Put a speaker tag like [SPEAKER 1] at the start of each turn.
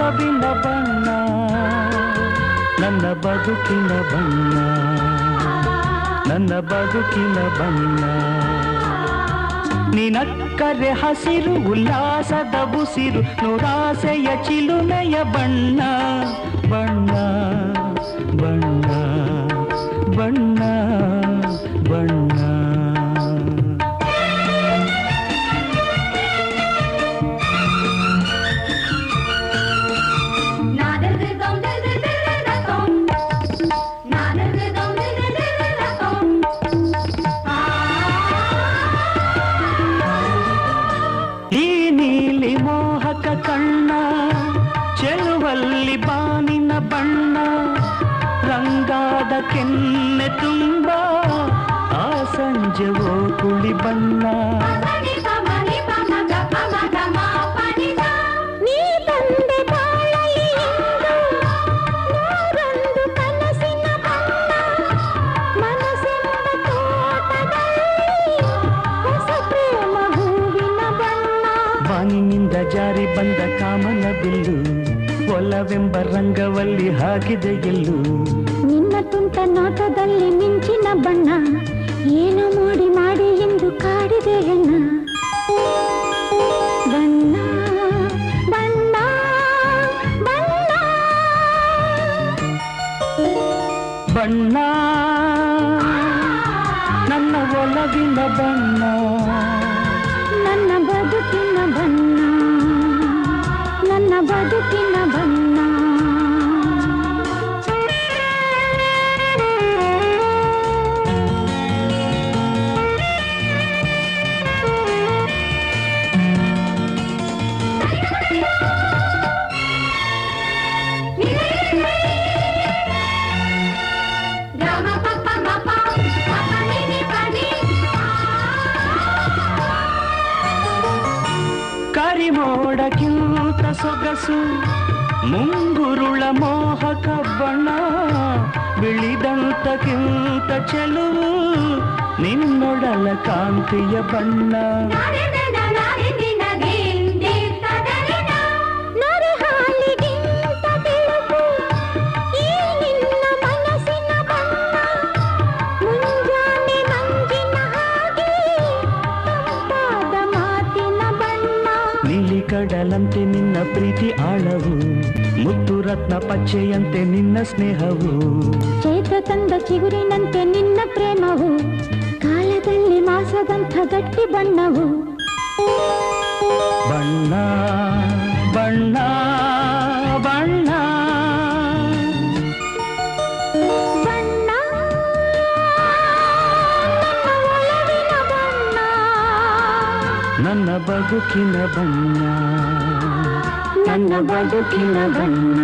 [SPEAKER 1] ಒಲವಿನ ಬಣ್ಣ ನನ್ನ ಬದುಕಿನ ಬಣ್ಣ ನನ್ನ ಬದುಕಿನ ಬಣ್ಣ ನಿನಕ್ಕರೆ ಹಸಿರು ಉಲ್ಲಾಸದ ಉಸಿರು ನೂರಾಸೆಯ ಚಿಲುಮೆಯ ಬಣ್ಣ ಬಣ್ಣ ಬಣ್ಣ ಬಣ್ಣ ಬಣ್ಣ ಕಣ್ಣ ಚೆಲುವಲ್ಲಿ ಬಾನಿನ ಬಣ್ಣ ರಂಗಾದ ಕೆನ್ನೆ ತುಂಬ ಆ ಸಂಜೆವೋ ಕುಳಿ ಬಣ್ಣ ಬಾನಿನಿಂದ ಜಾರಿ ಬಂದ ಕಾಮನ ಬಿಲ್ಲು ಒಲವೆಂಬ ರಂಗವಲ್ಲಿ ಹಾಕಿದೆ ಗೆಲ್ಲು
[SPEAKER 2] ನಿನ್ನ ತುಂಟ ನೋಟದಲ್ಲಿ ಮಿಂಚಿನ ಬಣ್ಣ ಏನು ಮಾಡಿ ಮಾಡಿ ಎಂದು ಕಾಡಿದೆ ಹೆಣ್ಣ ಬಣ್ಣ ಬಣ್ಣ ಬಣ್ಣ
[SPEAKER 1] ಬಣ್ಣ ನನ್ನ ಒಲವಿನ ಬಣ್ಣ
[SPEAKER 2] ನನ್ನ ಬದುಕಿನ ಬಣ್ಣ ನನ್ನ ಬದುಕಿನ ಬಣ್ಣ
[SPEAKER 1] ಕರಿಮೋಡಕ್ಕಿಂತ ಸೊಗಸು ಮುಂಗುರುಳ ಮೋಹಕ ಬಣ್ಣ ಬಿಳಿದಂತಕ್ಕಿಂತ ಚೆಲುವು ನಿನ್ನೊಡಲ ಕಾಂತಿಯ ಬಣ್ಣ ಕಡಲಂತೆ ನಿನ್ನ ಪ್ರೀತಿ ಆಳವು ಮುದ್ದು ರತ್ನ ಪಚ್ಚೆಯಂತೆ ನಿನ್ನ ಸ್ನೇಹವು
[SPEAKER 2] ಚೈತ್ರ ತಂದ ಚಿಗುರಿನಂತೆ ನಿನ್ನ ಪ್ರೇಮವು ಕಾಲದಲ್ಲಿ ಮಾಸದಂಥ ಗಟ್ಟಿ ಬಣ್ಣವು
[SPEAKER 1] ಬಣ್ಣ ಬಣ್ಣ ಬಣ್ಣ
[SPEAKER 2] ಬಣ್ಣ
[SPEAKER 1] ನನ್ನ ಬದುಕಿನ ಬಣ್ಣ
[SPEAKER 2] ನನ್ನ ಬದುಕಿನ ಬಣ್ಣ